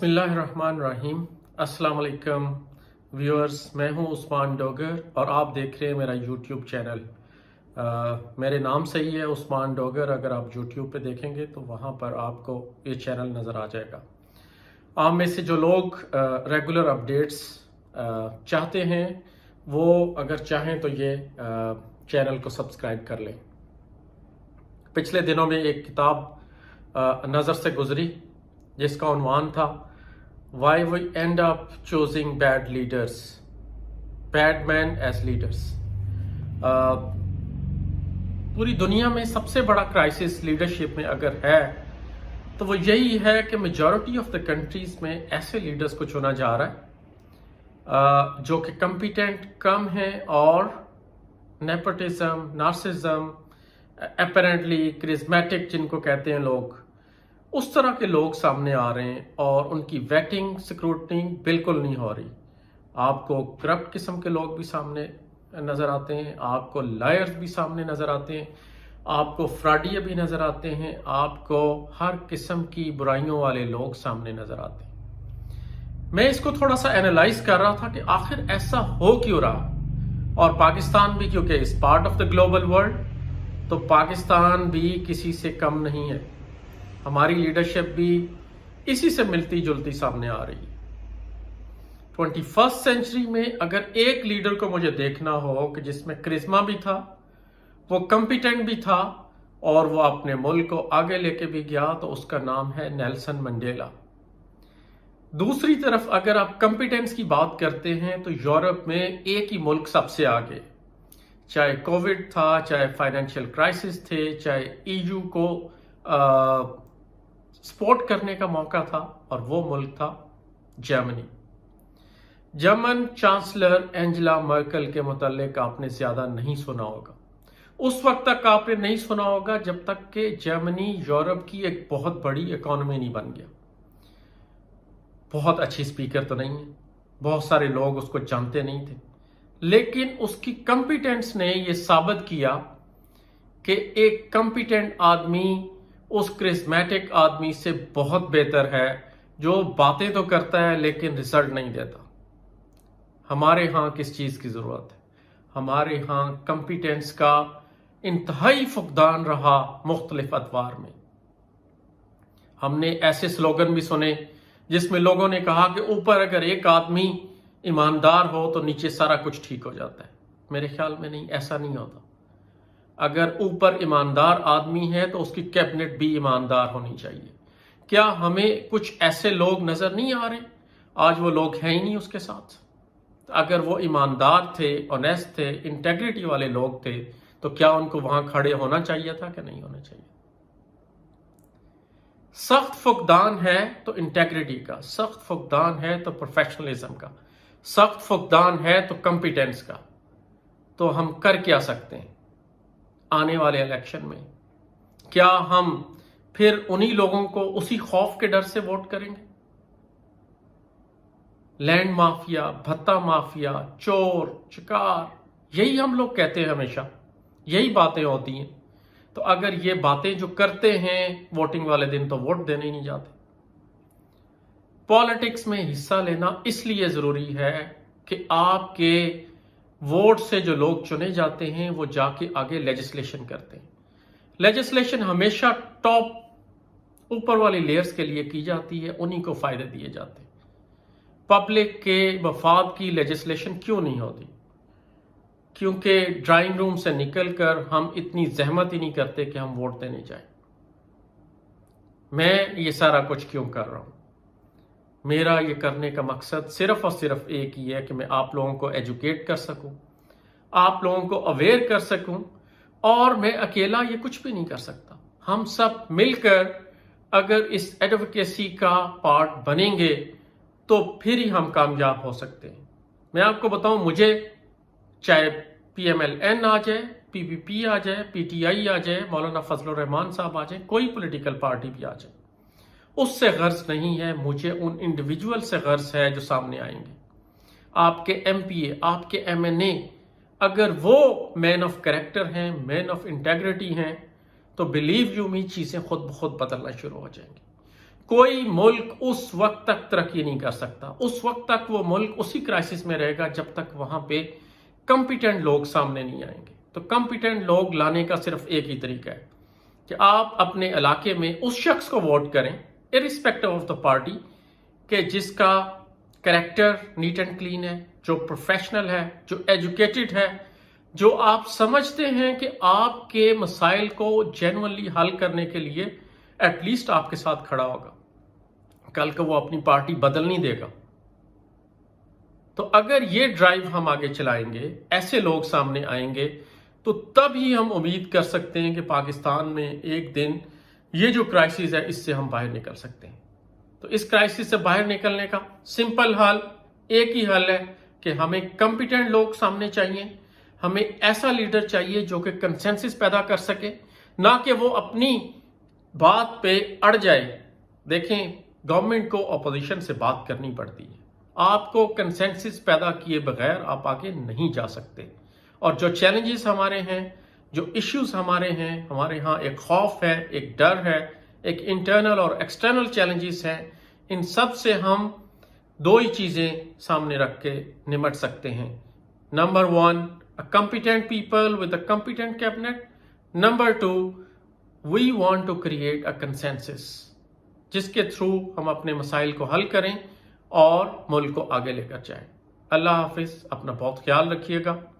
बिस्मिल्लाहिर्रहमानिर्रहीम। अस्सलाम वालेकुम व्यूअर्स, मैं हूं उस्मान डोगर और आप देख रहे हैं मेरा यूट्यूब चैनल। मेरे नाम से ही है उस्मान डोगर। अगर आप यूट्यूब पे देखेंगे तो वहां पर आपको ये चैनल नज़र आ जाएगा। आप में से जो लोग रेगुलर अपडेट्स चाहते हैं वो अगर चाहें तो ये चैनल को सब्सक्राइब कर लें। पिछले दिनों में एक किताब नज़र से गुजरी जिसका उन्वान था Why We End Up Choosing Bad Leaders, Bad Men as Leaders। पूरी दुनिया में सबसे बड़ा क्राइसिस लीडरशिप में अगर है तो वो यही है कि मेजॉरिटी ऑफ द कंट्रीज में ऐसे लीडर्स को चुना जा रहा है जो कि कॉम्पिटेंट कम हैं और नेपोटिज्म, नार्सिज्म, अपेरेंटली करिज्मेटिक जिनको कहते हैं लोग, उस तरह के लोग सामने आ रहे हैं और उनकी वेटिंग स्क्रूटनी बिल्कुल नहीं हो रही। आपको करप्ट किस्म के लोग भी सामने नज़र आते हैं, आपको लायर्स भी सामने नज़र आते हैं, आपको फ्रॉडिये भी नज़र आते हैं, आपको हर किस्म की बुराइयों वाले लोग सामने नज़र आते हैं। मैं इसको थोड़ा सा एनालाइज कर रहा था कि आखिर ऐसा हो क्यों रहा। और पाकिस्तान भी, क्योंकि इस part of the global world, तो पाकिस्तान भी किसी से कम नहीं है। हमारी लीडरशिप भी इसी से मिलती जुलती सामने आ रही है। 21st सेंचुरी में अगर एक लीडर को मुझे देखना हो कि जिसमें करिश्मा भी था, वो कॉम्पिटेंट भी था और वो अपने मुल्क को आगे लेके भी गया, तो उसका नाम है नेल्सन मंडेला। दूसरी तरफ अगर आप कॉम्पिटेंस की बात करते हैं तो यूरोप में एक ही मुल्क सबसे आगे, चाहे कोविड था, चाहे फाइनेंशियल क्राइसिस थे, चाहे ईयू को सपोर्ट करने का मौका था, और वो मुल्क था Germany. German chancellor Angela Merkel के मुतालिक आपने ज्यादा नहीं सुना होगा। उस वक्त तक आपने नहीं सुना होगा जब तक कि जर्मनी यूरोप की एक बहुत बड़ी इकोनॉमी नहीं बन गया। बहुत अच्छी स्पीकर तो नहीं है, बहुत सारे लोग उसको जानते नहीं थे, लेकिन उसकी कॉम्पिटेंस ने यह साबित किया कि एक कॉम्पिटेंट आदमी उस करिश्मेटिक आदमी से बहुत बेहतर है जो बातें तो करता है लेकिन रिजल्ट नहीं देता। हमारे यहाँ किस चीज़ की ज़रूरत है? हमारे यहाँ कॉम्पिटेंस का इंतहाई फुकदान रहा मुख्तलिफ अतवार में। हमने ऐसे स्लोगन भी सुने जिसमें लोगों ने कहा कि ऊपर अगर एक आदमी ईमानदार हो तो नीचे सारा कुछ ठीक हो जाता है। मेरे ख्याल में नहीं, ऐसा नहीं होता। अगर ऊपर ईमानदार आदमी है तो उसकी कैबिनेट भी ईमानदार होनी चाहिए। क्या हमें कुछ ऐसे लोग नजर नहीं आ रहे? आज वो लोग हैं ही नहीं उसके साथ। अगर वो ईमानदार थे, ऑनेस्ट थे, इंटेग्रिटी वाले लोग थे, तो क्या उनको वहां खड़े होना चाहिए था कि नहीं होना चाहिए? सख्त फुकदान है तो इंटेग्रिटी का, सख्त फुकदान है तो प्रोफेशनलिज्म का, सख्त फुकदान है तो कॉम्पिटेंस का। तो हम कर क्या सकते हैं आने वाले इलेक्शन में? क्या हम फिर उन्हीं लोगों को उसी खौफ के डर से वोट करेंगे? लैंड माफिया, भत्ता माफिया, चोर चकार, यही हम लोग कहते हैं, हमेशा यही बातें होती हैं। तो अगर ये बातें जो करते हैं वोटिंग वाले दिन, तो वोट देने ही नहीं जाते। पॉलिटिक्स में हिस्सा लेना इसलिए जरूरी है कि आपके वोट से जो लोग चुने जाते हैं वो जाके आगे लेजिस्लेशन करते हैं। लेजिस्लेशन हमेशा टॉप ऊपर वाली लेयर्स के लिए की जाती है, उन्हीं को फायदे दिए जाते हैं। पब्लिक के मफाद की लेजिस्लेशन क्यों नहीं होती? क्योंकि ड्राइंग रूम से निकलकर हम इतनी जहमत ही नहीं करते कि हम वोट देने जाएं। मैं ये सारा कुछ क्यों कर रहा हूं? मेरा ये करने का मकसद सिर्फ और सिर्फ एक ही है कि मैं आप लोगों को एजुकेट कर सकूं, आप लोगों को अवेयर कर सकूं, और मैं अकेला ये कुछ भी नहीं कर सकता। हम सब मिलकर अगर इस एडवोकेसी का पार्ट बनेंगे तो फिर ही हम कामयाब हो सकते हैं। मैं आपको बताऊं, मुझे चाहे PMLN आ जाए, PPP आ जाए, PTI आ जाए, मौलाना फजलुर रहमान साहब आ जाए, कोई पॉलिटिकल पार्टी भी आ जाए, उससे गर्ज नहीं है। मुझे उन इंडिविजुअल से गर्ज है जो सामने आएंगे। आपके MPA, आपके MNA, अगर वो मैन ऑफ कैरेक्टर हैं, मैन ऑफ इंटेग्रिटी हैं, तो बिलीव यू मी चीजें खुद ब खुद बदलना शुरू हो जाएंगी। कोई मुल्क उस वक्त तक तरक्की नहीं कर सकता। उस वक्त तक वो मुल्क उसी क्राइसिस में रहेगा जब तक वहां पे कॉम्पिटेंट लोग सामने नहीं आएंगे। तो कॉम्पिटेंट लोग लाने का सिर्फ एक ही तरीका है कि आप अपने इलाके में उस शख्स को वोट करें, इरिस्पेक्टिव ऑफ द पार्टी, कि जिसका कैरेक्टर नीट एंड क्लीन है, जो प्रोफेशनल है, जो एजुकेटेड है, जो आप समझते हैं कि आपके मसाइल को जेन्युइनली हल करने के लिए एटलीस्ट आपके साथ खड़ा होगा। कल को वो अपनी पार्टी बदल नहीं देगा। तो अगर ये ड्राइव हम आगे चलाएंगे, ऐसे लोग सामने आएंगे, तो तब ही हम उम्मीद कर सकते हैं कि पाकिस्तान में एक दिन ये जो क्राइसिस है इससे हम बाहर निकल सकते हैं। तो इस क्राइसिस से बाहर निकलने का सिंपल हल, एक ही हल है कि हमें कॉम्पिटेंट लोग सामने चाहिए, हमें ऐसा लीडर चाहिए जो कि कंसेंसस पैदा कर सके, ना कि वो अपनी बात पे अड़ जाए। देखें, गवर्नमेंट को अपोजिशन से बात करनी पड़ती है। आपको कंसेंसस पैदा किए बगैर आप आगे नहीं जा सकते। और जो चैलेंजेस हमारे हैं, जो इश्यूज हमारे हैं, हमारे यहाँ एक खौफ है, एक डर है, एक इंटरनल और एक्सटर्नल चैलेंजेस हैं। इन सब से हम दो ही चीजें सामने रख के निमट सकते हैं। Number 1, a competent people with a competent cabinet. Number 2, we want to create a consensus जिसके थ्रू हम अपने मसाइल को हल करें और मुल्क को आगे लेकर जाएं। अल्लाह हाफिज, अपना बहुत ख्याल रखिएगा।